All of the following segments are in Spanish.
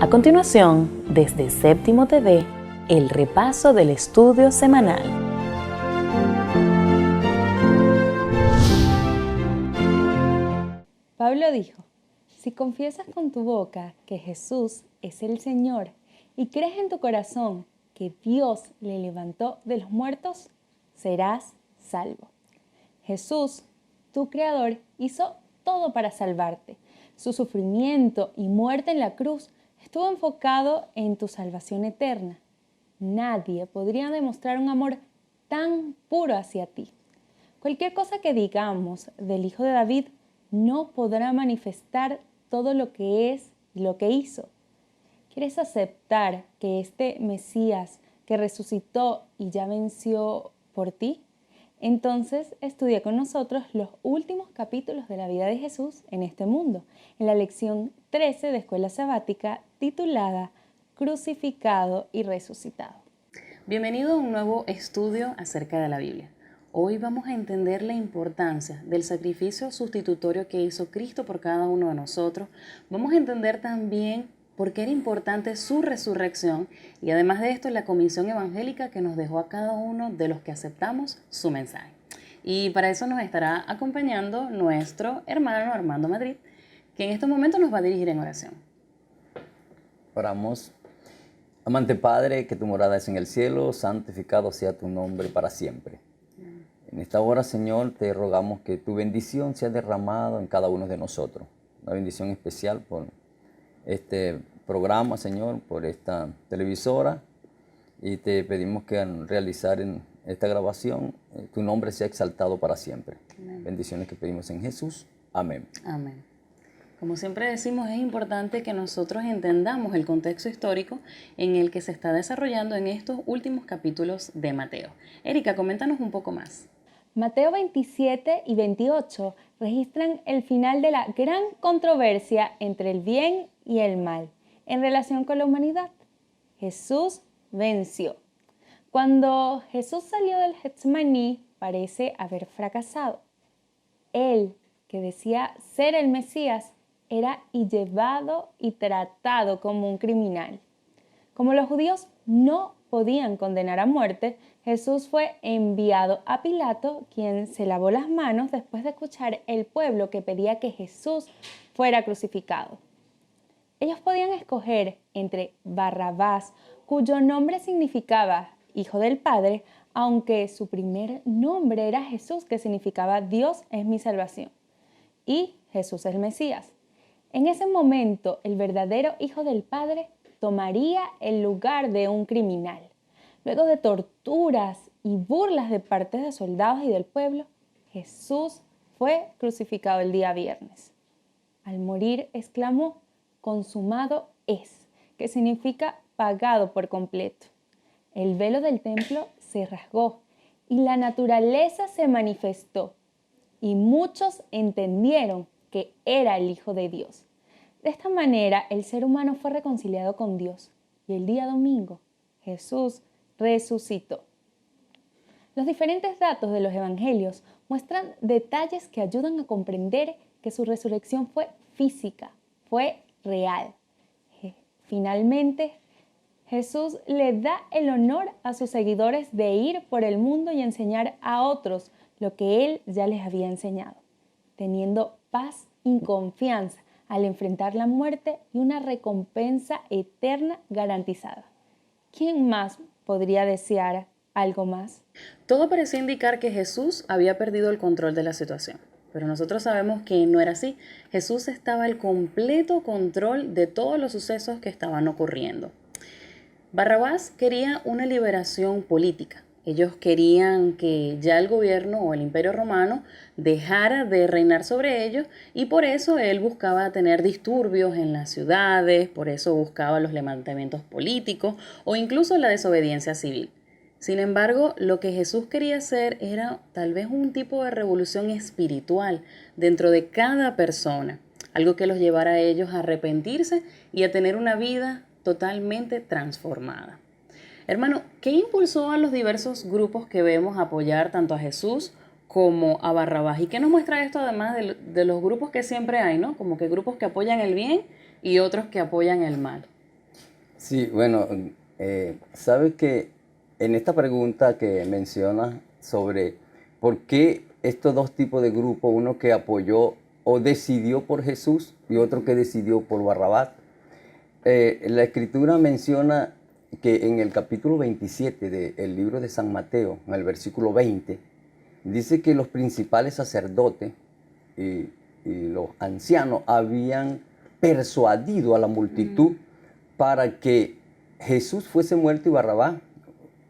A continuación, desde Séptimo TV, el repaso del estudio semanal. Pablo dijo: si confiesas con tu boca que Jesús es el Señor y crees en tu corazón que Dios le levantó de los muertos, serás salvo. Jesús, tu Creador, hizo todo para salvarte. Su sufrimiento y muerte en la cruz estuvo enfocado en tu salvación eterna. Nadie podría demostrar un amor tan puro hacia ti. Cualquier cosa que digamos del Hijo de David no podrá manifestar todo lo que es y lo que hizo. ¿Quieres aceptar que este Mesías que resucitó y ya venció por ti? Entonces estudia con nosotros los últimos capítulos de la vida de Jesús en este mundo, en la lección 13 de Escuela Sabática titulada Crucificado y Resucitado. Bienvenido a un nuevo estudio acerca de la Biblia. Hoy vamos a entender la importancia del sacrificio sustitutorio que hizo Cristo por cada uno de nosotros. Vamos a entender también por qué era importante su resurrección y además de esto la comisión evangélica que nos dejó a cada uno de los que aceptamos su mensaje. Y para eso nos estará acompañando nuestro hermano Armando Madrid, que en estos momentos nos va a dirigir en oración. Oramos. Amante Padre, que tu morada es en el cielo, santificado sea tu nombre para siempre. En esta hora, Señor, te rogamos que tu bendición sea derramada en cada uno de nosotros. Una bendición especial por este programa, Señor, por esta televisora. Y te pedimos que al realizar en esta grabación, tu nombre sea exaltado para siempre. Amén. Bendiciones que pedimos en Jesús. Amén. Amén. Como siempre decimos, es importante que nosotros entendamos el contexto histórico en el que se está desarrollando en estos últimos capítulos de Mateo. Erika, coméntanos un poco más. Mateo 27 y 28 registran el final de la gran controversia entre el bien y el mal en relación con la humanidad. Jesús venció. Cuando Jesús salió del Getsemaní, parece haber fracasado. Él, que decía ser el Mesías, era llevado y tratado como un criminal. Como los judíos no podían condenar a muerte, Jesús fue enviado a Pilato, quien se lavó las manos después de escuchar el pueblo que pedía que Jesús fuera crucificado. Ellos podían escoger entre Barrabás, cuyo nombre significaba Hijo del Padre, aunque su primer nombre era Jesús, que significaba Dios es mi salvación, y Jesús el Mesías. En ese momento, el verdadero Hijo del Padre tomaría el lugar de un criminal. Luego de torturas y burlas de parte de soldados y del pueblo, Jesús fue crucificado el día viernes. Al morir exclamó: consumado es, que significa pagado por completo. El velo del templo se rasgó y la naturaleza se manifestó, y muchos entendieron que era el Hijo de Dios. De esta manera, el ser humano fue reconciliado con Dios, y el día domingo, Jesús resucitó. Los diferentes datos de los evangelios muestran detalles que ayudan a comprender que su resurrección fue física, fue real. Finalmente, Jesús le da el honor a sus seguidores de ir por el mundo y enseñar a otros lo que Él ya les había enseñado, teniendo paz y confianza al enfrentar la muerte y una recompensa eterna garantizada. ¿Quién más podría desear algo más? Todo parecía indicar que Jesús había perdido el control de la situación, pero nosotros sabemos que no era así. Jesús estaba al completo control de todos los sucesos que estaban ocurriendo. Barrabás quería una liberación política. Ellos querían que ya el gobierno o el Imperio Romano dejara de reinar sobre ellos y por eso él buscaba tener disturbios en las ciudades, por eso buscaba los levantamientos políticos o incluso la desobediencia civil. Sin embargo, lo que Jesús quería hacer era tal vez un tipo de revolución espiritual dentro de cada persona, algo que los llevara a ellos a arrepentirse y a tener una vida totalmente transformada. Hermano, ¿qué impulsó a los diversos grupos que vemos a apoyar tanto a Jesús como a Barrabás? ¿Y qué nos muestra esto además de los grupos que siempre hay, ¿no? Como que grupos que apoyan el bien y otros que apoyan el mal. Sí, bueno, sabes que en esta pregunta que mencionas sobre por qué estos dos tipos de grupos, uno que apoyó o decidió por Jesús y otro que decidió por Barrabás, la Escritura menciona que en el capítulo 27 del libro de San Mateo, en el versículo 20, dice que los principales sacerdotes y los ancianos habían persuadido a la multitud para que Jesús fuese muerto y Barrabás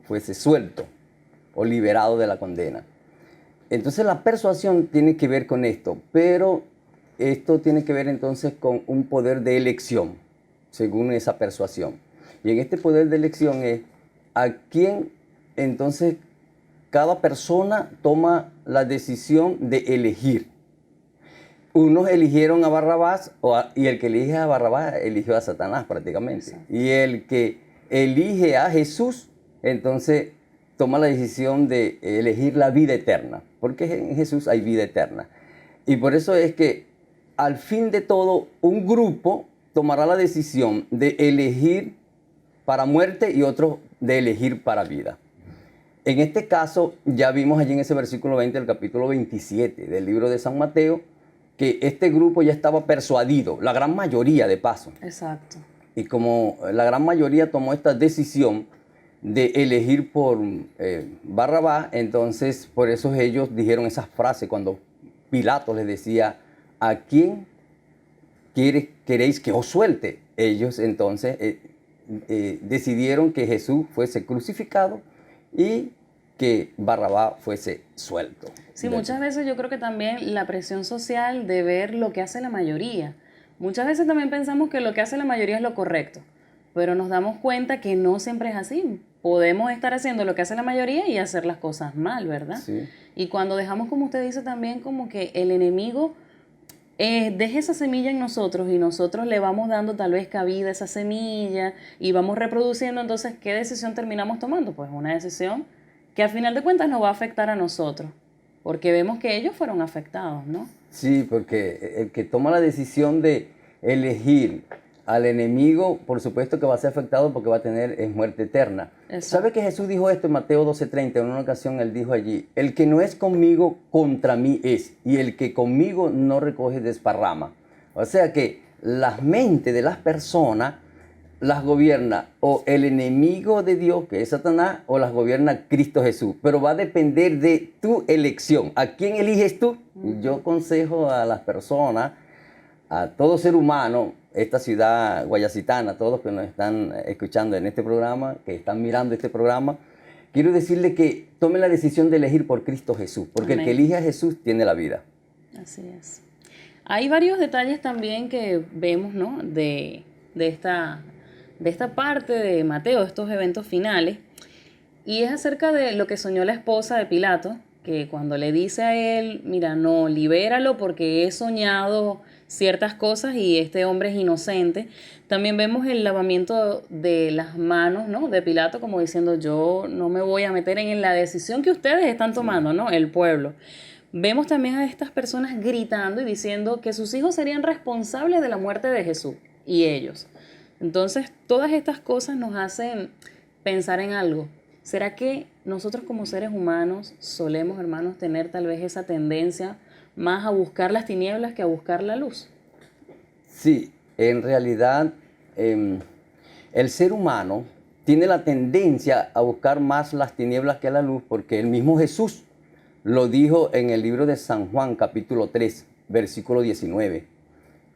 fuese suelto o liberado de la condena. Entonces la persuasión tiene que ver con esto, pero esto tiene que ver entonces con un poder de elección, según esa persuasión. Y en este poder de elección es a quién entonces cada persona toma la decisión de elegir. Unos eligieron a Barrabás y el que elige a Barrabás eligió a Satanás prácticamente. Exacto. Y el que elige a Jesús, entonces toma la decisión de elegir la vida eterna, porque en Jesús hay vida eterna. Y por eso es que al fin de todo un grupo tomará la decisión de elegir para muerte y otro de elegir para vida. En este caso ya vimos allí en ese versículo 20 del capítulo 27 del libro de San Mateo, que este grupo ya estaba persuadido, la gran mayoría de paso. Exacto. Y como la gran mayoría tomó esta decisión de elegir por Barrabás, entonces por eso ellos dijeron esas frases cuando Pilato les decía, ¿a quién queréis que os suelte? Ellos entonces decidieron que Jesús fuese crucificado y que Barrabás fuese suelto. Sí, muchas veces yo creo que también la presión social de ver lo que hace la mayoría. Muchas veces también pensamos que lo que hace la mayoría es lo correcto, pero nos damos cuenta que no siempre es así. Podemos estar haciendo lo que hace la mayoría y hacer las cosas mal, ¿verdad? Sí. Y cuando dejamos, como usted dice también, como que el enemigo deje esa semilla en nosotros y nosotros le vamos dando tal vez cabida a esa semilla y vamos reproduciendo, entonces, ¿qué decisión terminamos tomando? Pues una decisión que al final de cuentas nos va a afectar a nosotros, porque vemos que ellos fueron afectados, ¿no? Sí, porque el que toma la decisión de elegir al enemigo, por supuesto que va a ser afectado porque va a tener muerte eterna. Exacto. ¿Sabe que Jesús dijo esto en Mateo 12:30? En una ocasión él dijo allí, el que no es conmigo, contra mí es, y el que conmigo no recoge desparrama. O sea que las mentes de las personas las gobierna o el enemigo de Dios, que es Satanás, o las gobierna Cristo Jesús. Pero va a depender de tu elección. ¿A quién eliges tú? Yo aconsejo a las personas, a todo ser humano, esta ciudad guayacitana, todos los que nos están escuchando en este programa, que están mirando este programa, quiero decirle que tomen la decisión de elegir por Cristo Jesús, porque Amén. El que elige a Jesús tiene la vida. Así es. Hay varios detalles también que vemos, ¿no? de esta parte de Mateo, estos eventos finales, y es acerca de lo que soñó la esposa de Pilato, que cuando le dice a él, mira, no, libéralo porque he soñado ciertas cosas y este hombre es inocente. También vemos el lavamiento de las manos, ¿no? de Pilato, como diciendo, yo no me voy a meter en la decisión que ustedes están tomando, ¿no? El pueblo. Vemos también a estas personas gritando y diciendo que sus hijos serían responsables de la muerte de Jesús y ellos. Entonces, todas estas cosas nos hacen pensar en algo. ¿Será que nosotros como seres humanos solemos, hermanos, tener tal vez esa tendencia más a buscar las tinieblas que a buscar la luz? Sí, en realidad el ser humano tiene la tendencia a buscar más las tinieblas que la luz, porque el mismo Jesús lo dijo en el libro de San Juan, capítulo 3, versículo 19.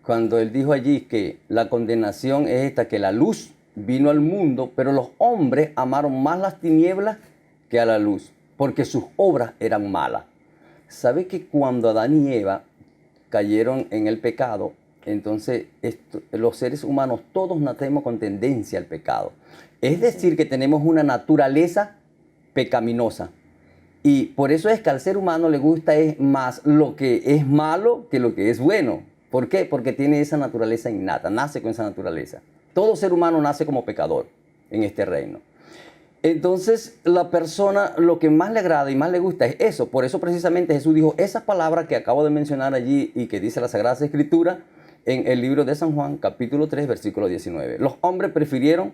Cuando él dijo allí que la condenación es esta, que la luz vino al mundo, pero los hombres amaron más las tinieblas que a la luz, porque sus obras eran malas. ¿Sabe que cuando Adán y Eva cayeron en el pecado, entonces los seres humanos todos nacemos con tendencia al pecado? Es decir, que tenemos una naturaleza pecaminosa. Y por eso es que al ser humano le gusta más lo que es malo que lo que es bueno. ¿Por qué? Porque tiene esa naturaleza innata, nace con esa naturaleza. Todo ser humano nace como pecador en este reino. Entonces, la persona lo que más le agrada y más le gusta es eso. Por eso precisamente Jesús dijo esa palabra que acabo de mencionar allí y que dice la Sagrada Escritura en el libro de San Juan, capítulo 3, versículo 19. Los hombres prefirieron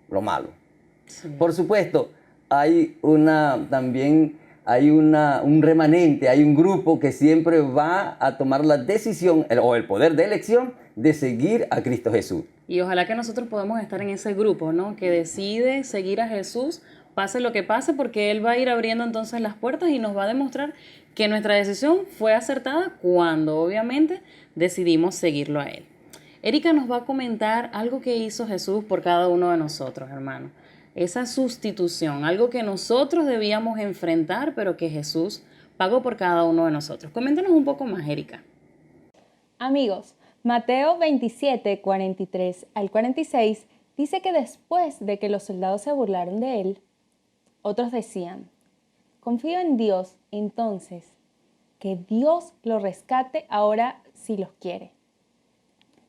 lo malo. Sí. Por supuesto, también hay un remanente, hay un grupo que siempre va a tomar la decisión o el poder de elección de seguir a Cristo Jesús. Y ojalá que nosotros podamos estar en ese grupo, ¿no? Que decide seguir a Jesús, pase lo que pase, porque Él va a ir abriendo entonces las puertas y nos va a demostrar que nuestra decisión fue acertada cuando obviamente decidimos seguirlo a Él. Erika nos va a comentar algo que hizo Jesús por cada uno de nosotros, hermano. Esa sustitución, algo que nosotros debíamos enfrentar, pero que Jesús pagó por cada uno de nosotros. Coméntanos un poco más, Erika. Amigos, Mateo 27, 43 al 46 dice que después de que los soldados se burlaron de él, otros decían, confío en Dios, entonces, que Dios lo rescate ahora si los quiere.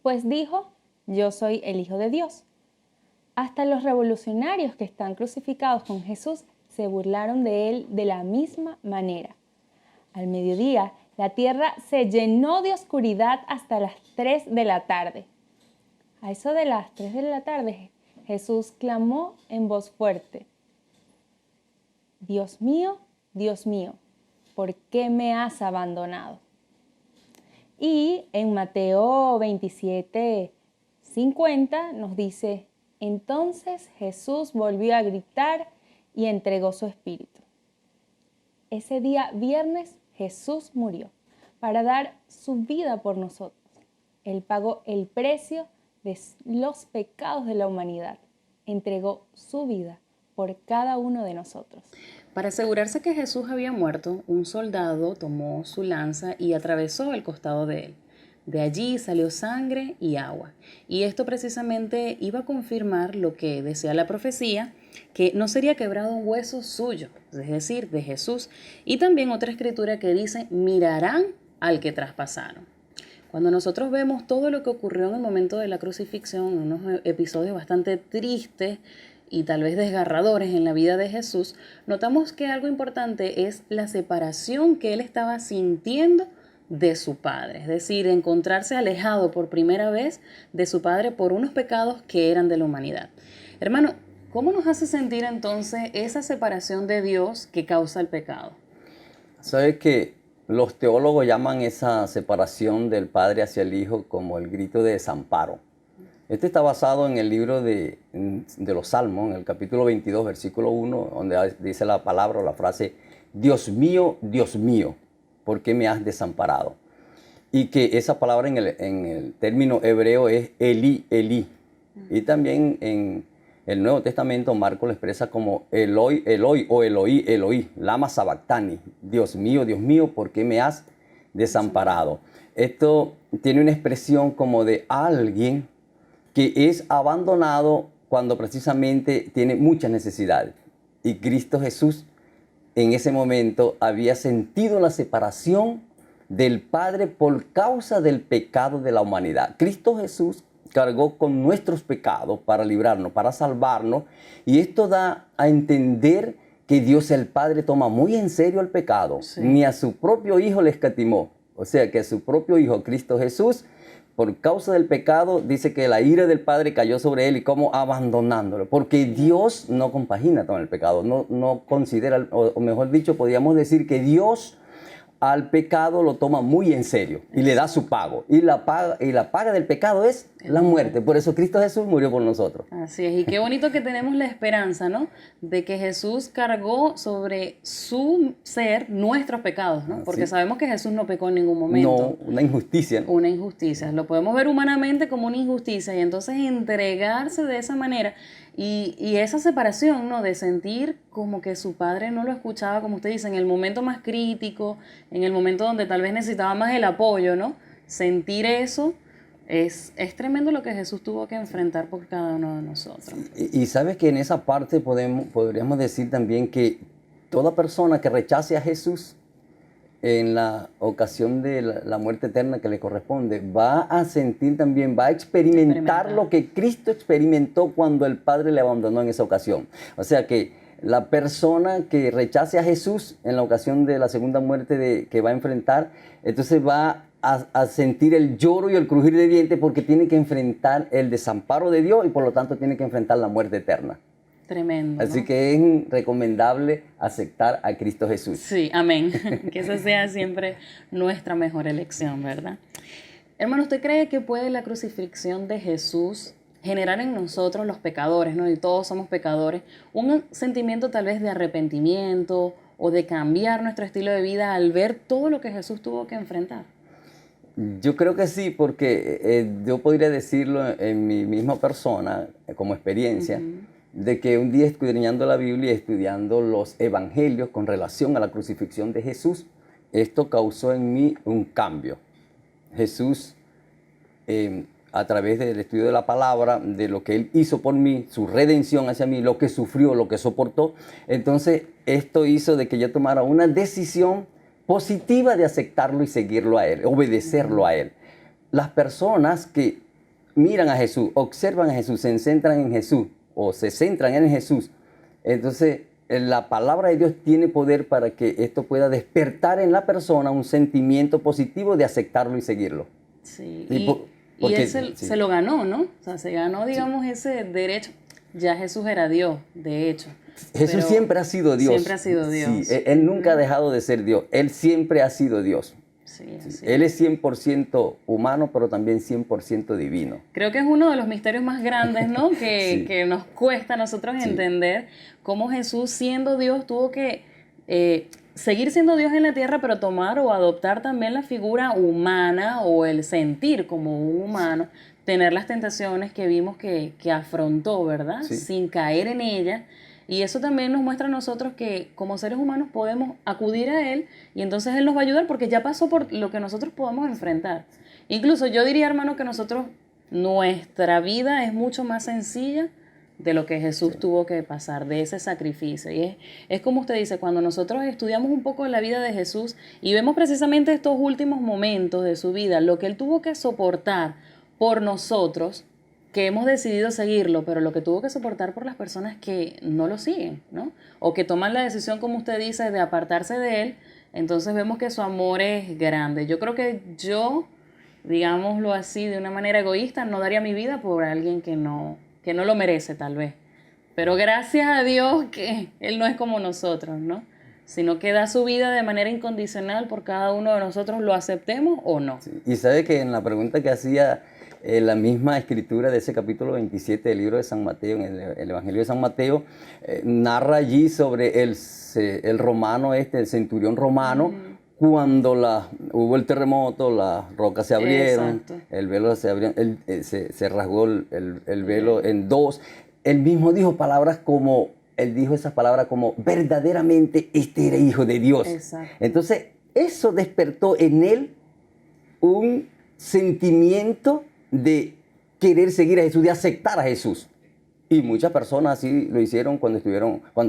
Pues dijo, yo soy el Hijo de Dios. Hasta los revolucionarios que están crucificados con Jesús se burlaron de él de la misma manera. Al mediodía, la tierra se llenó de oscuridad hasta las 3 de la tarde. A eso de las 3 de la tarde, Jesús clamó en voz fuerte, Dios mío, ¿por qué me has abandonado? Y en Mateo 27, 50 nos dice, entonces Jesús volvió a gritar y entregó su espíritu. Ese día viernes Jesús murió para dar su vida por nosotros. Él pagó el precio de los pecados de la humanidad. Entregó su vida por cada uno de nosotros. Para asegurarse que Jesús había muerto, un soldado tomó su lanza y atravesó el costado de él. De allí salió sangre y agua. Y esto precisamente iba a confirmar lo que decía la profecía, que no sería quebrado un hueso suyo, es decir, de Jesús. Y también otra escritura que dice, mirarán al que traspasaron. Cuando nosotros vemos todo lo que ocurrió en el momento de la crucifixión, unos episodios bastante tristes y tal vez desgarradores en la vida de Jesús, notamos que algo importante es la separación que él estaba sintiendo de su Padre, es decir, encontrarse alejado por primera vez de su Padre por unos pecados que eran de la humanidad. Hermano, ¿cómo nos hace sentir entonces esa separación de Dios que causa el pecado? ¿Sabes que los teólogos llaman esa separación del Padre hacia el Hijo como el grito de desamparo? Este está basado en el libro de los Salmos, en el capítulo 22, versículo 1, donde dice la palabra o la frase, Dios mío, ¿por qué me has desamparado? Y que esa palabra en el término hebreo es Eli, Eli. Y también en el Nuevo Testamento Marco lo expresa como Eloi, Eloi o Eloí, Eloí, lama sabactani. Dios mío, ¿por qué me has desamparado? Esto tiene una expresión como de alguien que es abandonado cuando precisamente tiene muchas necesidades. Y Cristo Jesús en ese momento había sentido la separación del Padre por causa del pecado de la humanidad. Cristo Jesús cargó con nuestros pecados para librarnos, para salvarnos, y esto da a entender que Dios el Padre toma muy en serio el pecado. Sí. Ni a su propio Hijo le escatimó. O sea que a su propio Hijo, Cristo Jesús, por causa del pecado, dice que la ira del Padre cayó sobre él y como abandonándolo. Porque Dios no compagina con el pecado, no considera, o mejor dicho, podríamos decir que Dios al pecado lo toma muy en serio y le da su pago. Y la paga del pecado es la muerte. Por eso Cristo Jesús murió por nosotros. Así es. Y qué bonito que tenemos la esperanza, ¿no? De que Jesús cargó sobre su ser nuestros pecados, ¿no? Porque sabemos que Jesús no pecó en ningún momento. No, una injusticia. Una injusticia. Lo podemos ver humanamente como una injusticia y entonces entregarse de esa manera. Y esa separación, ¿no? De sentir como que su padre no lo escuchaba, como usted dice, en el momento más crítico, en el momento donde tal vez necesitaba más el apoyo, ¿no? Sentir eso es tremendo lo que Jesús tuvo que enfrentar por cada uno de nosotros. Y sabes que en esa parte podríamos decir también que toda persona que rechace a Jesús en la ocasión de la muerte eterna que le corresponde, va a sentir también, va a experimentar lo que Cristo experimentó cuando el Padre le abandonó en esa ocasión. O sea que la persona que rechace a Jesús en la ocasión de la segunda muerte que va a enfrentar, entonces va a sentir el lloro y el crujir de dientes porque tiene que enfrentar el desamparo de Dios y por lo tanto tiene que enfrentar la muerte eterna. Tremendo, Así ¿no? que es recomendable aceptar a Cristo Jesús. Sí, amén. Que esa sea siempre nuestra mejor elección, ¿verdad? Hermano, ¿usted cree que puede la crucifixión de Jesús generar en nosotros, los pecadores, ¿no? Y todos somos pecadores, un sentimiento tal vez de arrepentimiento o de cambiar nuestro estilo de vida al ver todo lo que Jesús tuvo que enfrentar? Yo creo que sí, porque yo podría decirlo en mi misma persona, como experiencia, de que un día escudriñando la Biblia y estudiando los evangelios con relación a la crucifixión de Jesús, esto causó en mí un cambio. Jesús, a través del estudio de la palabra, de lo que Él hizo por mí, su redención hacia mí, lo que sufrió, lo que soportó, entonces esto hizo de que yo tomara una decisión positiva de aceptarlo y seguirlo a Él, obedecerlo a Él. Las personas que miran a Jesús, observan a Jesús, se centran en Jesús o se centran en Jesús, entonces la palabra de Dios tiene poder para que esto pueda despertar en la persona un sentimiento positivo de aceptarlo y seguirlo. Sí, Y y él se lo ganó, ¿no? O sea, se ganó, digamos, ese derecho. Ya Jesús era Dios, de hecho. Jesús siempre ha sido Dios. Siempre ha sido Dios. Sí, Él nunca ha dejado de ser Dios. Él siempre ha sido Dios. Sí, así Él es 100% humano, pero también 100% divino. Creo que es uno de los misterios más grandes, ¿no? Sí. Que nos cuesta a nosotros entender cómo Jesús, siendo Dios, tuvo que seguir siendo Dios en la tierra, pero tomar o adoptar también la figura humana o el sentir como un humano, tener las tentaciones que vimos que afrontó, ¿verdad? Sí. Sin caer en ellas. Y eso también nos muestra a nosotros que como seres humanos podemos acudir a Él y entonces Él nos va a ayudar porque ya pasó por lo que nosotros podemos enfrentar. Incluso yo diría, hermano, que nuestra vida es mucho más sencilla de lo que Jesús tuvo que pasar, de ese sacrificio. Y es como usted dice, cuando nosotros estudiamos un poco la vida de Jesús y vemos precisamente estos últimos momentos de su vida, lo que Él tuvo que soportar por nosotros, que hemos decidido seguirlo, pero lo que tuvo que soportar por las personas que no lo siguen, ¿no? O que toman la decisión, como usted dice, de apartarse de Él, entonces vemos que su amor es grande. Yo creo que yo, digámoslo así, de una manera egoísta, no daría mi vida por alguien que no lo merece, tal vez. Pero gracias a Dios que Él no es como nosotros, ¿no? Sino que da su vida de manera incondicional por cada uno de nosotros, lo aceptemos o no. Sí. Y sabe que en la pregunta que hacía la misma escritura de ese capítulo 27 del libro de San Mateo, en el Evangelio de San Mateo, narra allí sobre el romano el centurión romano, cuando hubo el terremoto, las rocas se abrieron, el velo se abrió, se rasgó el velo en dos. Él mismo dijo esas palabras como, verdaderamente este era hijo de Dios. Exacto. Entonces, eso despertó en él un sentimiento de querer seguir a Jesús, de aceptar a Jesús. Y muchas personas así lo hicieron cuando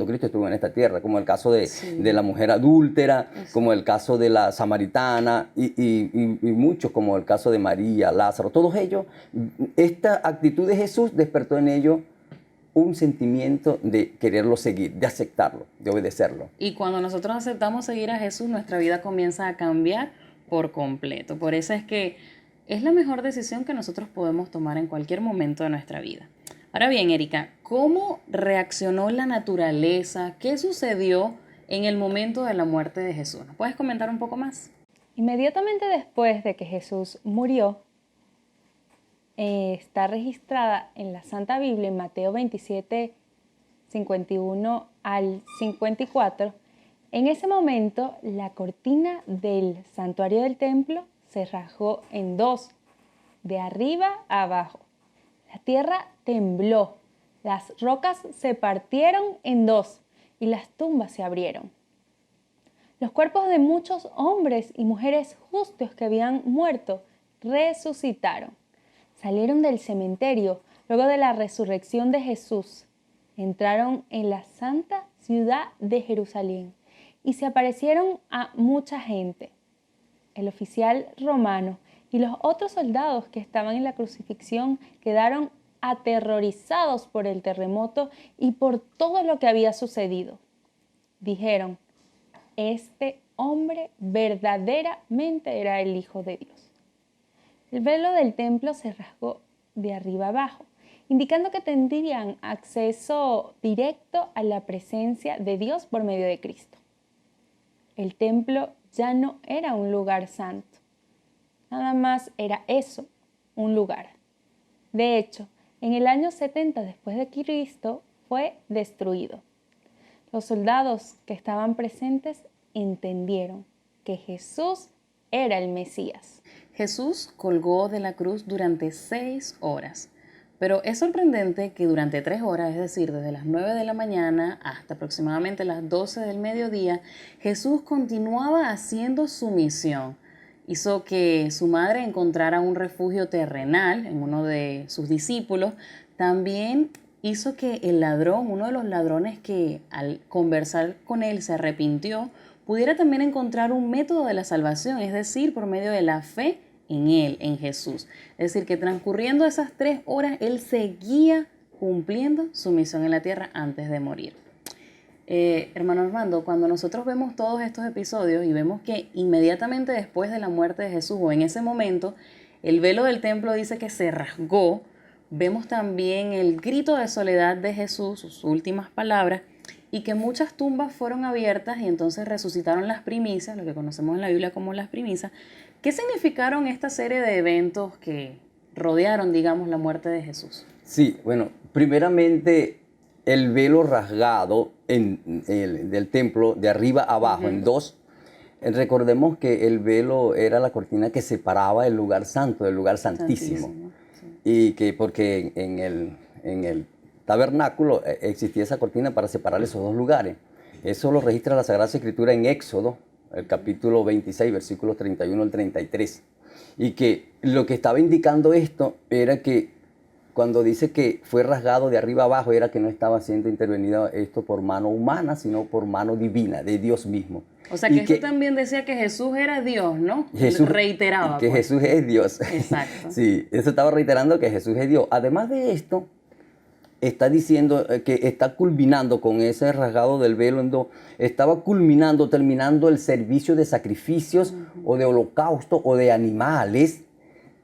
Cristo estuvo en esta tierra, como el caso de la mujer adúltera, como el caso de la samaritana y muchos, como el caso de María, Lázaro. Todos ellos, esta actitud de Jesús despertó en ellos un sentimiento de quererlo seguir, de aceptarlo, de obedecerlo. Y cuando nosotros aceptamos seguir a Jesús, nuestra vida comienza a cambiar por completo. Por eso es que es la mejor decisión que nosotros podemos tomar en cualquier momento de nuestra vida. Ahora bien, Erika, ¿cómo reaccionó la naturaleza? ¿Qué sucedió en el momento de la muerte de Jesús? ¿Nos puedes comentar un poco más? Inmediatamente después de que Jesús murió, está registrada en la Santa Biblia, en Mateo 27, 51 al 54. En ese momento, la cortina del santuario del templo se rasgó en dos, de arriba a abajo. La tierra tembló, las rocas se partieron en dos y las tumbas se abrieron. Los cuerpos de muchos hombres y mujeres justos que habían muerto resucitaron. Salieron del cementerio luego de la resurrección de Jesús. Entraron en la santa ciudad de Jerusalén y se aparecieron a mucha gente. El oficial romano y los otros soldados que estaban en la crucifixión quedaron aterrorizados por el terremoto y por todo lo que había sucedido. Dijeron, este hombre verdaderamente era el Hijo de Dios. El velo del templo se rasgó de arriba abajo, indicando que tendrían acceso directo a la presencia de Dios por medio de Cristo. El templo ya no era un lugar santo, nada más era eso, un lugar. De hecho, en el año 70 después de Cristo fue destruido. Los soldados que estaban presentes entendieron que Jesús era el Mesías. Jesús colgó de la cruz durante 6 horas. Pero es sorprendente que durante 3 horas, es decir, desde las 9 de la mañana hasta aproximadamente las 12 del mediodía, Jesús continuaba haciendo su misión. Hizo que su madre encontrara un refugio terrenal en uno de sus discípulos. También hizo que el ladrón, uno de los ladrones que al conversar con él se arrepintió, pudiera también encontrar un método de la salvación, es decir, por medio de la fe en él, en Jesús. Es decir, que transcurriendo esas 3 horas, él seguía cumpliendo su misión en la tierra antes de morir. Hermano Armando, cuando nosotros vemos todos estos episodios y vemos que inmediatamente después de la muerte de Jesús o en ese momento, el velo del templo dice que se rasgó, vemos también el grito de soledad de Jesús, sus últimas palabras, y que muchas tumbas fueron abiertas y entonces resucitaron las primicias, lo que conocemos en la Biblia como las primicias. ¿Qué significaron esta serie de eventos que rodearon, digamos, la muerte de Jesús? Sí, bueno, primeramente el velo rasgado del templo de arriba a abajo, en dos. Recordemos que el velo era la cortina que separaba el lugar santo del lugar santísimo. Sí. Y que porque en el tabernáculo existía esa cortina para separar esos dos lugares. Eso lo registra la Sagrada Escritura en Éxodo, el capítulo 26, versículos 31 al 33. Y que lo que estaba indicando esto era que cuando dice que fue rasgado de arriba abajo, era que no estaba siendo intervenido esto por mano humana, sino por mano divina, de Dios mismo. O sea, que esto también decía que Jesús era Dios, ¿no? Jesús reiteraba. Que pues Jesús es Dios. Exacto. Sí, eso estaba reiterando que Jesús es Dios. Además de esto, está diciendo que está culminando con ese rasgado del velo en dos, estaba culminando, terminando el servicio de sacrificios o de holocausto o de animales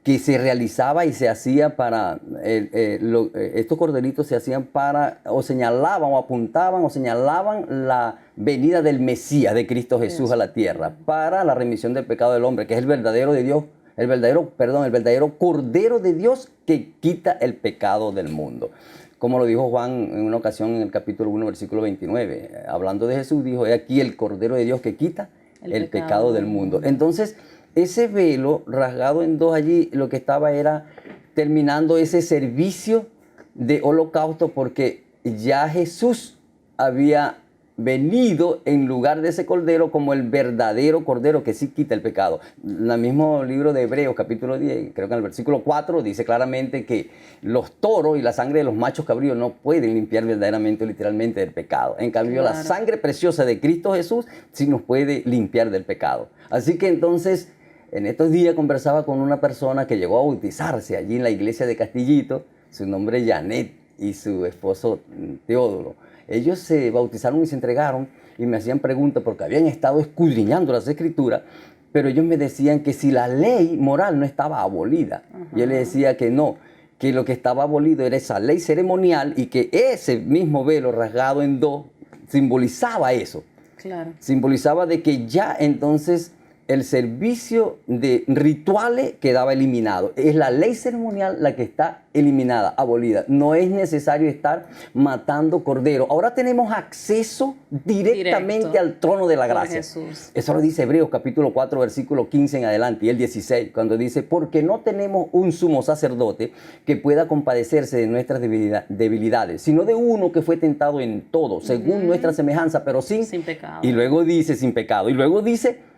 que se realizaba y se hacía para, estos corderitos se hacían para, o señalaban, o apuntaban, o señalaban la venida del Mesías, de Cristo Jesús a la tierra, para la remisión del pecado del hombre, que es el verdadero de Dios, el verdadero Cordero de Dios que quita el pecado del mundo. Como lo dijo Juan en una ocasión en el capítulo 1, versículo 29, hablando de Jesús, dijo, he aquí el Cordero de Dios que quita el pecado del mundo. Entonces, ese velo rasgado en dos allí, lo que estaba era terminando ese servicio de holocausto, porque ya Jesús había venido en lugar de ese cordero como el verdadero cordero que sí quita el pecado. En el mismo libro de Hebreos, capítulo 10, creo que en el versículo 4, dice claramente que los toros y la sangre de los machos cabríos no pueden limpiar verdaderamente o literalmente del pecado. En cambio, la sangre preciosa de Cristo Jesús sí nos puede limpiar del pecado. Así que entonces, en estos días conversaba con una persona que llegó a bautizarse allí en la iglesia de Castillito, su nombre es Janet y su esposo Teodoro. Ellos se bautizaron y se entregaron y me hacían preguntas porque habían estado escudriñando las Escrituras, pero ellos me decían que si la ley moral no estaba abolida. Yo les decía que no, que lo que estaba abolido era esa ley ceremonial y que ese mismo velo rasgado en dos simbolizaba eso. Claro. Simbolizaba de que ya entonces el servicio de rituales quedaba eliminado. Es la ley ceremonial la que está eliminada, abolida. No es necesario estar matando cordero. Ahora tenemos acceso directamente al trono de la gracia. Eso lo dice Hebreos capítulo 4, versículo 15 en adelante y el 16, cuando dice, porque no tenemos un sumo sacerdote que pueda compadecerse de nuestras debilidades, sino de uno que fue tentado en todo, según nuestra semejanza, pero sin pecado. Y luego dice, sin pecado. Y luego dice,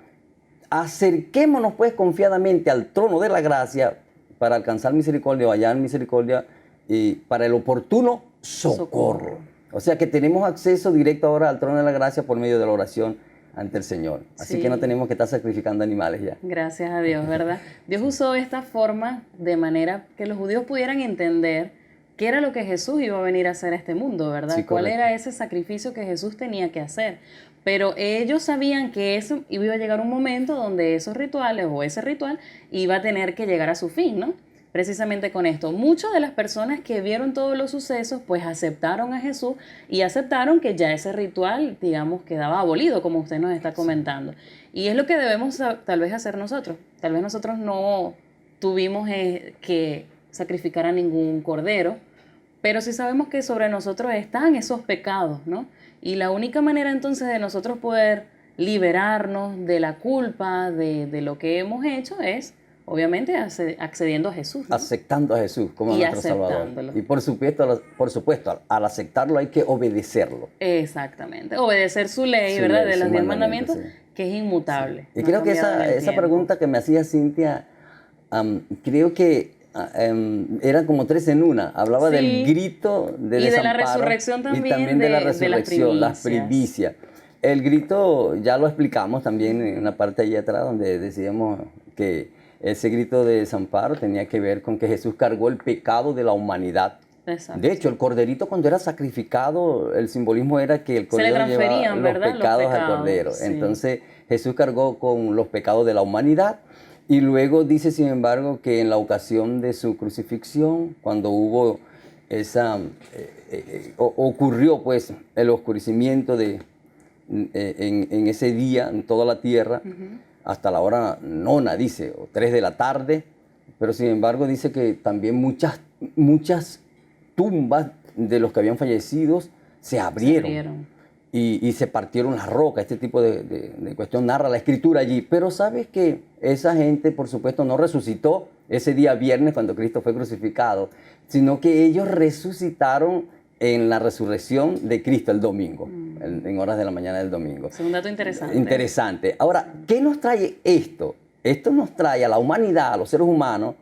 acerquémonos pues confiadamente al trono de la gracia para alcanzar misericordia o hallar misericordia y para el oportuno socorro. O sea que tenemos acceso directo ahora al trono de la gracia por medio de la oración ante el Señor. Así que no tenemos que estar sacrificando animales ya. Gracias a Dios, ¿verdad? Dios usó esta forma de manera que los judíos pudieran entender qué era lo que Jesús iba a venir a hacer a este mundo, ¿verdad? Sí, ¿Cuál era ese sacrificio que Jesús tenía que hacer? Pero ellos sabían que eso iba a llegar un momento donde esos rituales o ese ritual iba a tener que llegar a su fin, ¿no? Precisamente con esto. Muchas de las personas que vieron todos los sucesos, pues aceptaron a Jesús y aceptaron que ya ese ritual, digamos, quedaba abolido, como usted nos está comentando. Y es lo que debemos tal vez hacer nosotros. Tal vez nosotros no tuvimos que sacrificar a ningún cordero, pero sí sabemos que sobre nosotros están esos pecados, ¿no? Y la única manera entonces de nosotros poder liberarnos de la culpa, de lo que hemos hecho, es obviamente accediendo a Jesús, ¿no? Aceptando a Jesús como nuestro Salvador. Y por supuesto, al aceptarlo hay que obedecerlo. Exactamente, obedecer su ley, ¿verdad? De los 10 mandamientos, sí, que es inmutable. Y creo que esa pregunta que me hacía Cintia, creo que era como 3 en 1. Hablaba del grito de desamparo. Y de la resurrección también. Y también de la resurrección, las primicias. El grito ya lo explicamos también en una parte allá atrás donde decíamos que ese grito de desamparo tenía que ver con que Jesús cargó el pecado de la humanidad. Exacto. De hecho, el corderito cuando era sacrificado, el simbolismo era que el cordero llevaba los pecados al cordero. Sí. Entonces Jesús cargó con los pecados de la humanidad. Y luego dice, sin embargo, que en la ocasión de su crucifixión, cuando hubo ocurrió pues el oscurecimiento en ese día, en toda la tierra, hasta la hora 9, dice, o 3 de la tarde, pero sin embargo dice que también muchas tumbas de los que habían fallecido se abrieron. Y se partieron las rocas. Este tipo de cuestión narra la Escritura allí. Pero sabes que esa gente, por supuesto, no resucitó ese día viernes cuando Cristo fue crucificado, sino que ellos resucitaron en la resurrección de Cristo el domingo, en horas de la mañana del domingo. Es un dato interesante. Interesante. Ahora, ¿qué nos trae esto? Esto nos trae a la humanidad, a los seres humanos,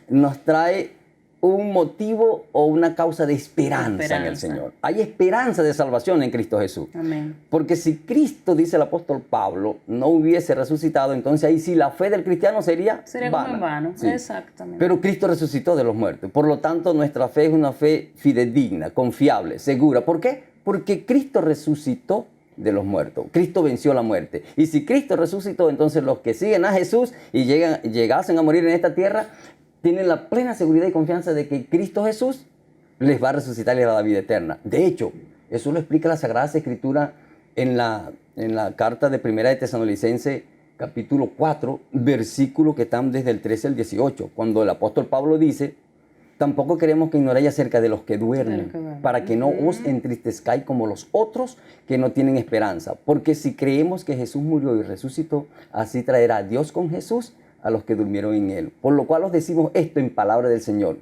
nos trae un motivo o una causa de esperanza en el Señor. Hay esperanza de salvación en Cristo Jesús. Amén. Porque si Cristo, dice el apóstol Pablo, no hubiese resucitado, entonces ahí sí la fe del cristiano sería vana. Como en vano, sí. Exactamente. Pero Cristo resucitó de los muertos. Por lo tanto, nuestra fe es una fe fidedigna, confiable, segura. ¿Por qué? Porque Cristo resucitó de los muertos. Cristo venció la muerte. Y si Cristo resucitó, entonces los que siguen a Jesús y llegasen a morir en esta tierra, tienen la plena seguridad y confianza de que Cristo Jesús les va a resucitar y les va a dar vida eterna. De hecho, eso lo explica la Sagrada Escritura en la carta de Primera de Tesalonicenses, capítulo 4, versículos que están desde el 13 al 18, cuando el apóstol Pablo dice: tampoco queremos que ignoréis acerca de los que duermen, para que no os entristezcáis como los otros que no tienen esperanza. Porque si creemos que Jesús murió y resucitó, así traerá Dios con Jesús a los que durmieron en él. Por lo cual os decimos esto en palabra del Señor,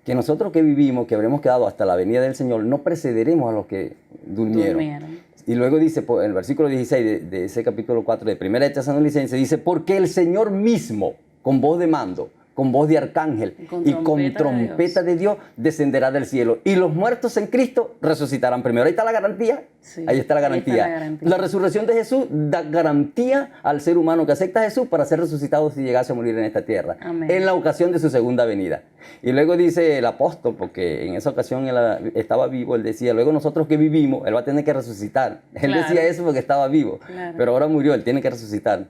que nosotros que vivimos, que habremos quedado hasta la venida del Señor, no precederemos a los que durmieron. Y luego dice, en el versículo 16 de ese capítulo 4 de Primera de Tesalonicenses, dice: porque el Señor mismo, con voz de mando, con voz de arcángel y con trompeta de Dios, descenderá del cielo. Y los muertos en Cristo resucitarán primero. Ahí está la garantía. Sí, ahí está la garantía. La resurrección de Jesús da garantía al ser humano que acepta a Jesús para ser resucitado si llegase a morir en esta tierra. Amén. En la ocasión de su segunda venida. Y luego dice el apóstol, porque en esa ocasión él estaba vivo, él decía: luego nosotros que vivimos, él va a tener que resucitar. Él decía eso porque estaba vivo, pero ahora murió, él tiene que resucitar.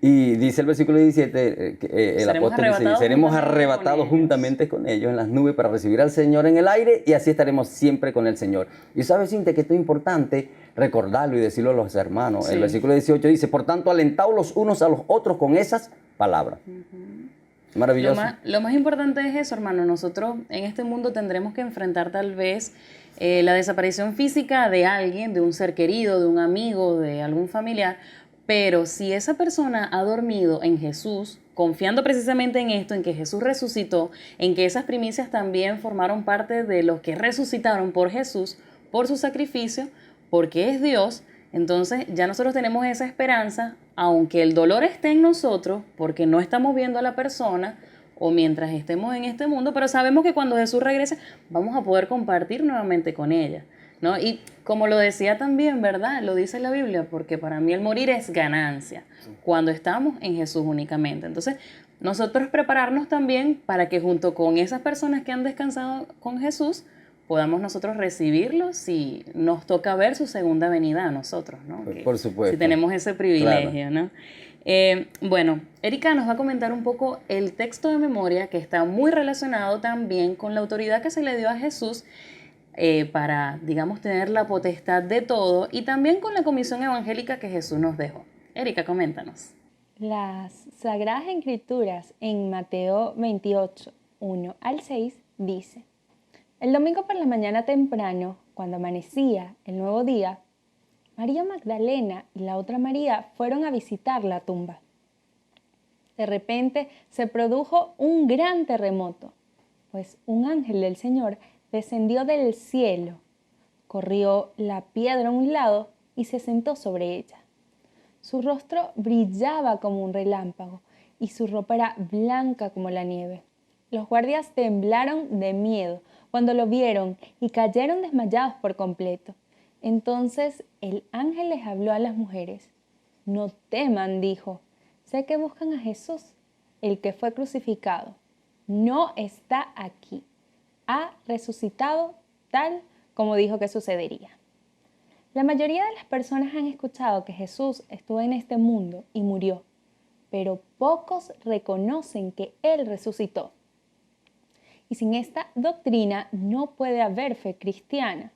Y dice el versículo 17, el apóstol dice: seremos arrebatados juntamente con ellos en las nubes para recibir al Señor en el aire, y así estaremos siempre con el Señor. Y sabes, Cintia, que esto es importante recordarlo y decirlo a los hermanos. Sí. El versículo 18 dice: por tanto, alentaos los unos a los otros con esas palabras. Maravilloso. Lo más importante es eso, hermano. Nosotros en este mundo tendremos que enfrentar tal vez la desaparición física de alguien, de un ser querido, de un amigo, de algún familiar. Pero si esa persona ha dormido en Jesús, confiando precisamente en esto, en que Jesús resucitó, en que esas primicias también formaron parte de los que resucitaron por Jesús, por su sacrificio, porque es Dios, entonces ya nosotros tenemos esa esperanza, aunque el dolor esté en nosotros, porque no estamos viendo a la persona, o mientras estemos en este mundo, pero sabemos que cuando Jesús regrese, vamos a poder compartir nuevamente con ella, ¿no? Y como lo decía también, ¿verdad? Lo dice la Biblia, porque para mí el morir es ganancia, cuando estamos en Jesús únicamente. Entonces, nosotros prepararnos también para que junto con esas personas que han descansado con Jesús, podamos nosotros recibirlo si nos toca ver su segunda venida a nosotros, ¿no? Por supuesto. Si tenemos ese privilegio, claro, ¿no? Bueno, Erika nos va a comentar un poco el texto de memoria que está muy relacionado también con la autoridad que se le dio a Jesús para, digamos, tener la potestad de todo y también con la comisión evangélica que Jesús nos dejó. Erika, coméntanos. Las Sagradas Escrituras en Mateo 28, 1 al 6 dice: El domingo por la mañana temprano, cuando amanecía el nuevo día, María Magdalena y la otra María fueron a visitar la tumba. De repente se produjo un gran terremoto, pues un ángel del Señor descendió del cielo, corrió la piedra a un lado y se sentó sobre ella. Su rostro brillaba como un relámpago y su ropa era blanca como la nieve. Los guardias temblaron de miedo cuando lo vieron y cayeron desmayados por completo. Entonces el ángel les habló a las mujeres. No teman, dijo. Sé que buscan a Jesús, el que fue crucificado. No está aquí. Ha resucitado tal como dijo que sucedería. La mayoría de las personas han escuchado que Jesús estuvo en este mundo y murió, pero pocos reconocen que Él resucitó. Y sin esta doctrina no puede haber fe cristiana.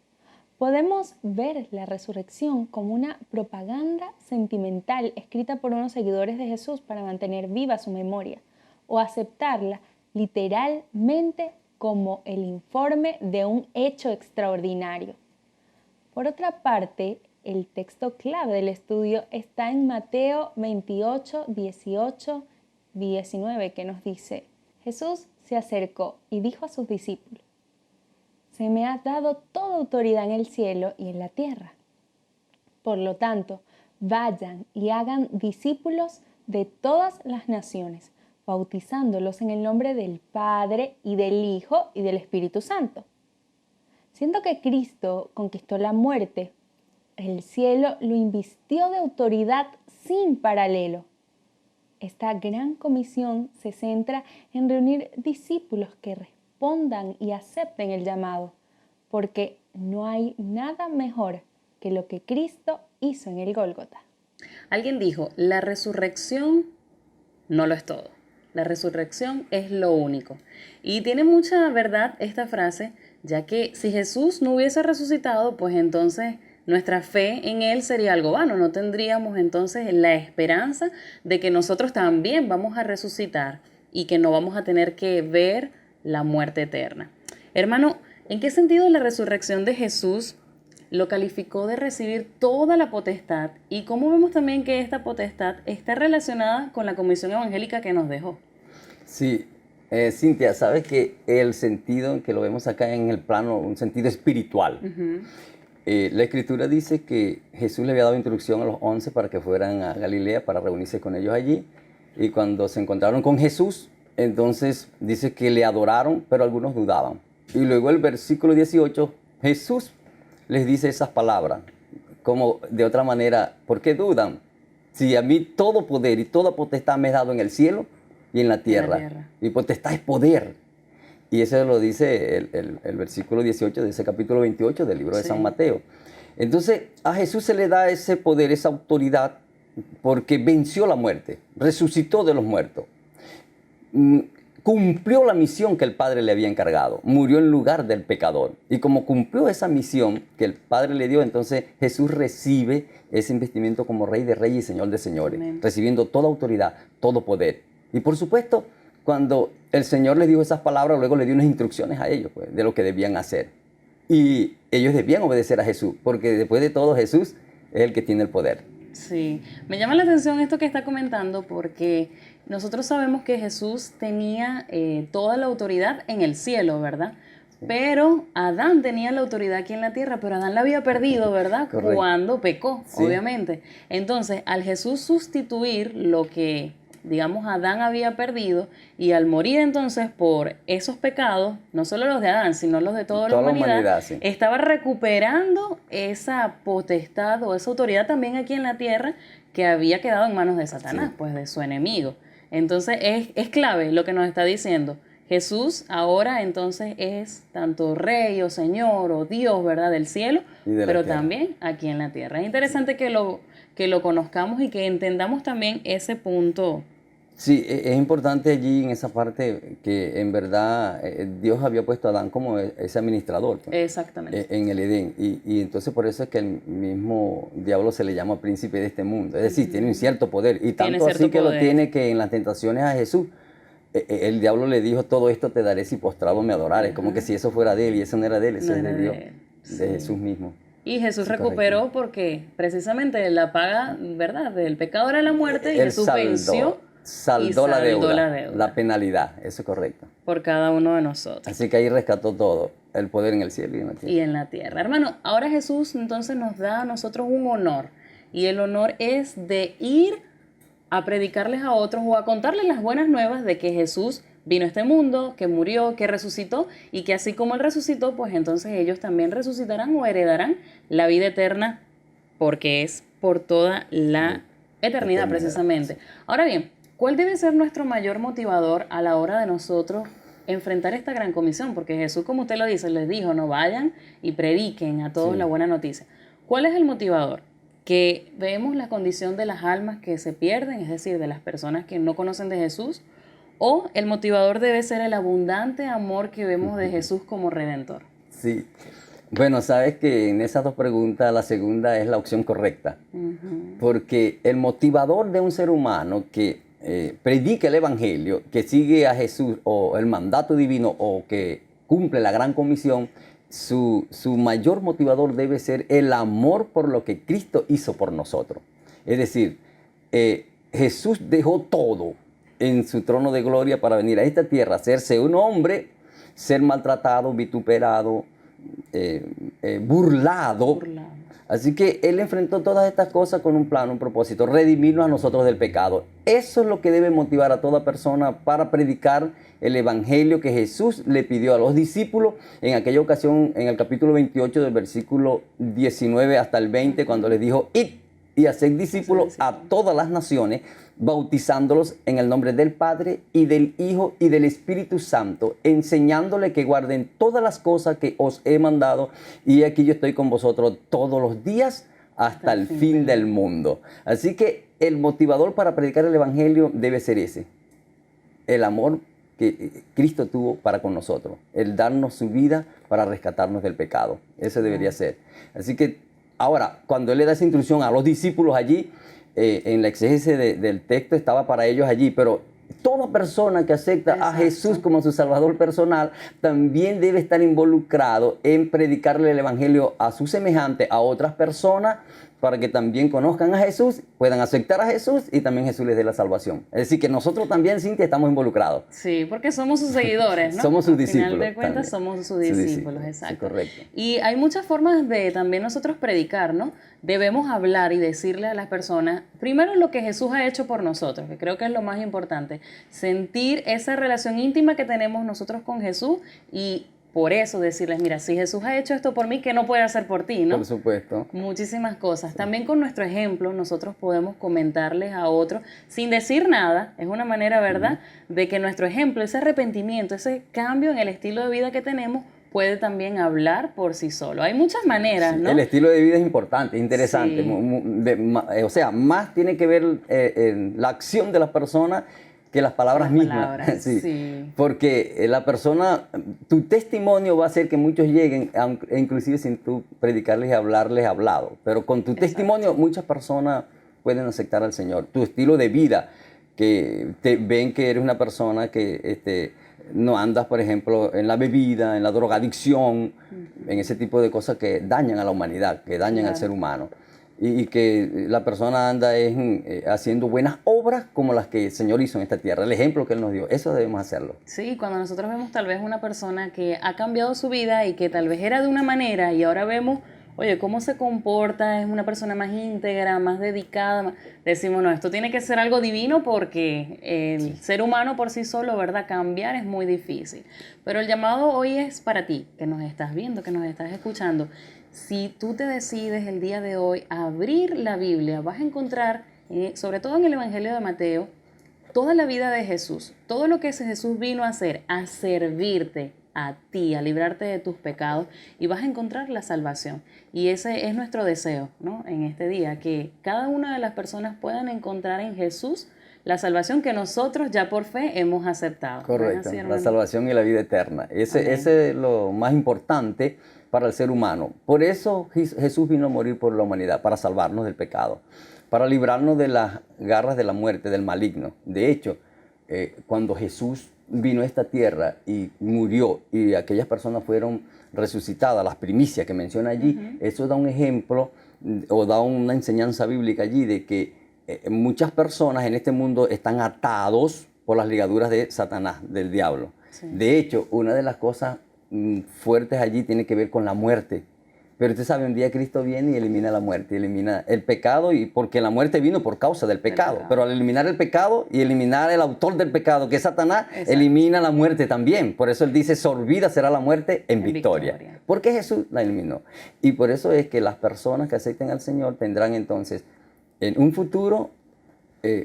Podemos ver la resurrección como una propaganda sentimental escrita por unos seguidores de Jesús para mantener viva su memoria, o aceptarla literalmente como el informe de un hecho extraordinario. Por otra parte, el texto clave del estudio está en Mateo 28, 18, 19, que nos dice: Jesús se acercó y dijo a sus discípulos: Se me ha dado toda autoridad en el cielo y en la tierra. Por lo tanto, vayan y hagan discípulos de todas las naciones, bautizándolos en el nombre del Padre y del Hijo y del Espíritu Santo. Siendo que Cristo conquistó la muerte, el cielo lo invistió de autoridad sin paralelo. Esta gran comisión se centra en reunir discípulos que respondan y acepten el llamado, porque no hay nada mejor que lo que Cristo hizo en el Gólgota. Alguien dijo, la resurrección no lo es todo. La resurrección es lo único. Y tiene mucha verdad esta frase, ya que si Jesús no hubiese resucitado, pues entonces nuestra fe en Él sería algo vano. No tendríamos entonces la esperanza de que nosotros también vamos a resucitar y que no vamos a tener que ver la muerte eterna. Hermano, ¿en qué sentido la resurrección de Jesús lo calificó de recibir toda la potestad? Y cómo vemos también que esta potestad está relacionada con la comisión evangélica que nos dejó. Sí, Cintia, sabes que el sentido en que lo vemos acá en el plano, un sentido espiritual. La Escritura dice que Jesús le había dado instrucción a los 11 para que fueran a Galilea para reunirse con ellos allí. Y cuando se encontraron con Jesús, entonces dice que le adoraron, pero algunos dudaban. Y luego el versículo 18, Jesús les dice esas palabras, como de otra manera: ¿por qué dudan? Si a mí todo poder y toda potestad me es dado en el cielo y en la tierra. Y potestad es poder. Y eso lo dice el versículo 18 de ese capítulo 28 del libro de San Mateo. Entonces a Jesús se le da ese poder, esa autoridad, porque venció la muerte, resucitó de los muertos. Cumplió la misión que el Padre le había encargado, murió en lugar del pecador. Y como cumplió esa misión que el Padre le dio, entonces Jesús recibe ese investimiento como Rey de Reyes y Señor de Señores, recibiendo toda autoridad, todo poder. Y por supuesto, cuando el Señor les dijo esas palabras, luego le dio unas instrucciones a ellos, pues, de lo que debían hacer. Y ellos debían obedecer a Jesús, porque después de todo Jesús es el que tiene el poder. Sí, me llama la atención esto que está comentando, porque nosotros sabemos que Jesús tenía toda la autoridad en el cielo, ¿verdad? Pero Adán tenía la autoridad aquí en la tierra, pero Adán la había perdido, ¿verdad? Correcto. Cuando pecó, obviamente. Entonces, al Jesús sustituir lo que, digamos, Adán había perdido, y al morir entonces por esos pecados, no solo los de Adán, sino los de toda la humanidad, estaba recuperando esa potestad o esa autoridad también aquí en la tierra que había quedado en manos de Satanás, pues de su enemigo. Entonces es clave lo que nos está diciendo, Jesús ahora entonces es tanto Rey o Señor o Dios, ¿verdad? Del cielo, Y de la pero tierra. también aquí en la tierra. Es interesante que lo conozcamos y que entendamos también ese punto. Sí, es importante allí en esa parte que en verdad Dios había puesto a Adán como ese administrador, pues, Exactamente. en el Edén. Y entonces por eso es que el mismo diablo se le llama príncipe de este mundo. Es decir, tiene un cierto poder. Y Tiene tanto así cierto que lo poder. tiene que en las tentaciones a Jesús, el diablo le dijo, todo esto te daré si postrado me adorares. Como que si eso fuera de él y eso no era de él, eso No es era de de Dios, él, de Jesús mismo. Y Jesús Sí, recuperó correcto. porque precisamente la paga, ¿verdad?, del pecado era la muerte y Él Jesús venció y saldó la saldó deuda, la deuda la penalidad, eso es correcto. por cada uno de nosotros Así que ahí rescató todo, el poder en el cielo y en la tierra. y en la tierra. Hermano, ahora Jesús entonces nos da a nosotros un honor y el honor es de ir a predicarles a otros o a contarles las buenas nuevas de que Jesús vino a este mundo, que murió, que resucitó y que así como Él resucitó, pues entonces ellos también resucitarán o heredarán la vida eterna porque es por toda la eternidad precisamente. Ahora bien, ¿cuál debe ser nuestro mayor motivador a la hora de nosotros enfrentar esta gran comisión? Porque Jesús, como usted lo dice, les dijo, no vayan y prediquen a todos Sí. la buena noticia. ¿Cuál es el motivador? Que vemos la condición de las almas que se pierden, es decir, de las personas que no conocen de Jesús, o el motivador debe ser el abundante amor que vemos de Jesús como Redentor. Sí. Bueno, sabes que en esas dos preguntas la segunda es la opción correcta. Porque el motivador de un ser humano que predica el Evangelio, que sigue a Jesús o el mandato divino o que cumple la gran comisión, su mayor motivador debe ser el amor por lo que Cristo hizo por nosotros. Es decir, Jesús dejó todo en su trono de gloria para venir a esta tierra, hacerse un hombre, ser maltratado, vituperado, burlado. Así que Él enfrentó todas estas cosas con un plan, un propósito, redimirnos a nosotros del pecado. Eso es lo que debe motivar a toda persona para predicar el Evangelio que Jesús le pidió a los discípulos en aquella ocasión, en el capítulo 28 del versículo 19 hasta el 20, cuando les dijo, id y haced discípulos a todas las naciones, bautizándolos en el nombre del Padre y del Hijo y del Espíritu Santo, enseñándole que guarden todas las cosas que os he mandado, y aquí yo estoy con vosotros todos los días hasta el fin del mundo. Así que el motivador para predicar el Evangelio debe ser ese, el amor que Cristo tuvo para con nosotros, el darnos su vida para rescatarnos del pecado. Ese debería ser. Así que ahora, cuando Él le da esa instrucción a los discípulos allí, en la exégesis del texto estaba para ellos allí, pero toda persona que acepta a Jesús como su Salvador personal también debe estar involucrado en predicarle el Evangelio a su semejante, a otras personas, para que también conozcan a Jesús, puedan aceptar a Jesús y también Jesús les dé la salvación. Es decir, que nosotros también, Cintia, estamos involucrados. Sí, porque somos sus seguidores, ¿no? Somos sus Al discípulos. final de cuentas, también. somos sus discípulos, exacto. Sí, correcto. Y hay muchas formas de también nosotros predicar, ¿no? Debemos hablar y decirle a las personas, primero lo que Jesús ha hecho por nosotros, que creo que es lo más importante, sentir esa relación íntima que tenemos nosotros con Jesús y por eso decirles, mira, si Jesús ha hecho esto por mí, ¿qué no puede hacer por ti, no? Por supuesto. Muchísimas cosas. También con nuestro ejemplo nosotros podemos comentarles a otros sin decir nada. Es una manera, ¿verdad?, de que nuestro ejemplo, ese arrepentimiento, ese cambio en el estilo de vida que tenemos puede también hablar por sí solo. Hay muchas maneras, ¿no? El estilo de vida es importante, interesante. Sí. O sea, más tiene que ver la acción de las personas que las palabras mismas. Palabras, sí. sí. Porque la persona, tu testimonio va a hacer que muchos lleguen, inclusive sin tú predicarles y hablarles hablado. Pero con tu testimonio muchas personas pueden aceptar al Señor. Tu estilo de vida, que te ven que eres una persona que no andas, por ejemplo, en la bebida, en la drogadicción, en ese tipo de cosas que dañan a la humanidad, que dañan al ser humano. Y que la persona anda haciendo buenas obras como las que el Señor hizo en esta tierra, el ejemplo que Él nos dio, eso debemos hacerlo. Sí, cuando nosotros vemos tal vez una persona que ha cambiado su vida y que tal vez era de una manera y ahora vemos, oye, cómo se comporta, es una persona más íntegra, más dedicada, decimos, no, esto tiene que ser algo divino porque el ser humano por sí solo, ¿verdad?, cambiar es muy difícil. Pero el llamado hoy es para ti, que nos estás viendo, que nos estás escuchando. Si tú te decides el día de hoy a abrir la Biblia, vas a encontrar, sobre todo en el Evangelio de Mateo, toda la vida de Jesús, todo lo que Jesús vino a hacer, a servirte a ti, a librarte de tus pecados, y vas a encontrar la salvación. Y ese es nuestro deseo, ¿no? En este día, que cada una de las personas puedan encontrar en Jesús la salvación que nosotros ya por fe hemos aceptado. Correcto, ¿Sí, la salvación y la vida eterna. Ese es lo más importante para el ser humano. Por eso Jesús vino a morir por la humanidad, para salvarnos del pecado, para librarnos de las garras de la muerte, del maligno. De hecho, cuando Jesús vino a esta tierra y murió y aquellas personas fueron resucitadas, las primicias que menciona allí, eso da un ejemplo o da una enseñanza bíblica allí de que muchas personas en este mundo están atados por las ligaduras de Satanás, del diablo. Sí. De hecho, una de las cosas fuertes allí tiene que ver con la muerte. Pero usted sabe, un día Cristo viene y elimina la muerte, elimina el pecado, y porque la muerte vino por causa del pecado. Pero al eliminar el pecado y eliminar el autor del pecado, que es Satanás, exacto, elimina la muerte también. Por eso él dice, sorbida será la muerte en victoria. Porque Jesús la eliminó. Y por eso es que las personas que acepten al Señor tendrán entonces en un futuro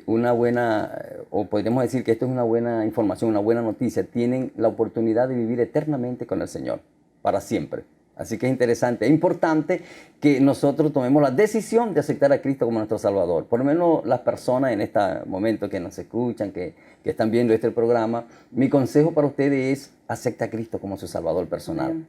una buena, o podríamos decir que esto es una buena información, una buena noticia, tienen la oportunidad de vivir eternamente con el Señor, para siempre. Así que es interesante, es importante que nosotros tomemos la decisión de aceptar a Cristo como nuestro Salvador. Por lo menos las personas en este momento que nos escuchan, que están viendo este programa, mi consejo para ustedes es acepta a Cristo como su Salvador personal. Bien.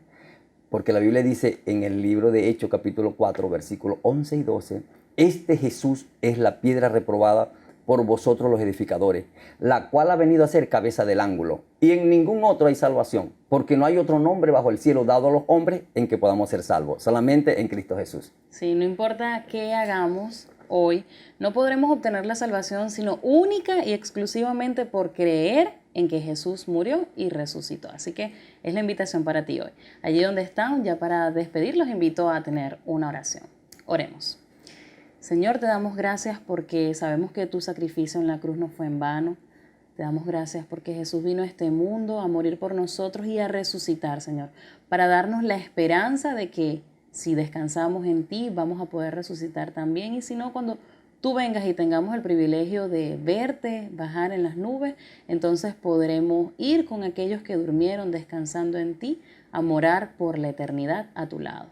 Porque la Biblia dice en el libro de Hechos capítulo 4, versículos 11 y 12, este Jesús es la piedra reprobada por vosotros los edificadores, la cual ha venido a ser cabeza del ángulo. Y en ningún otro hay salvación, porque no hay otro nombre bajo el cielo dado a los hombres en que podamos ser salvos, solamente en Cristo Jesús. Sí, no importa qué hagamos hoy, no podremos obtener la salvación, sino única y exclusivamente por creer en que Jesús murió y resucitó. Así que es la invitación para ti hoy. Allí donde están, ya para despedir, los invito a tener una oración. Oremos. Señor, te damos gracias porque sabemos que tu sacrificio en la cruz no fue en vano. Te damos gracias porque Jesús vino a este mundo a morir por nosotros y a resucitar, Señor, para darnos la esperanza de que si descansamos en ti, vamos a poder resucitar también. Y si no, cuando tú vengas y tengamos el privilegio de verte bajar en las nubes, entonces podremos ir con aquellos que durmieron descansando en ti a morar por la eternidad a tu lado.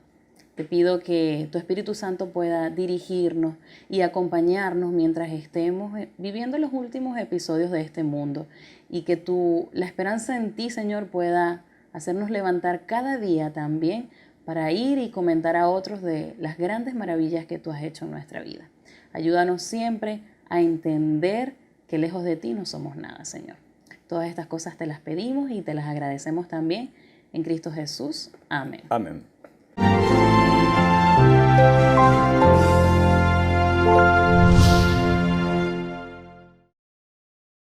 Te pido que tu Espíritu Santo pueda dirigirnos y acompañarnos mientras estemos viviendo los últimos episodios de este mundo, y que la esperanza en ti, Señor, pueda hacernos levantar cada día también para ir y comentar a otros de las grandes maravillas que tú has hecho en nuestra vida. Ayúdanos siempre a entender que lejos de ti no somos nada, Señor. Todas estas cosas te las pedimos y te las agradecemos también en Cristo Jesús. Amén. Amén.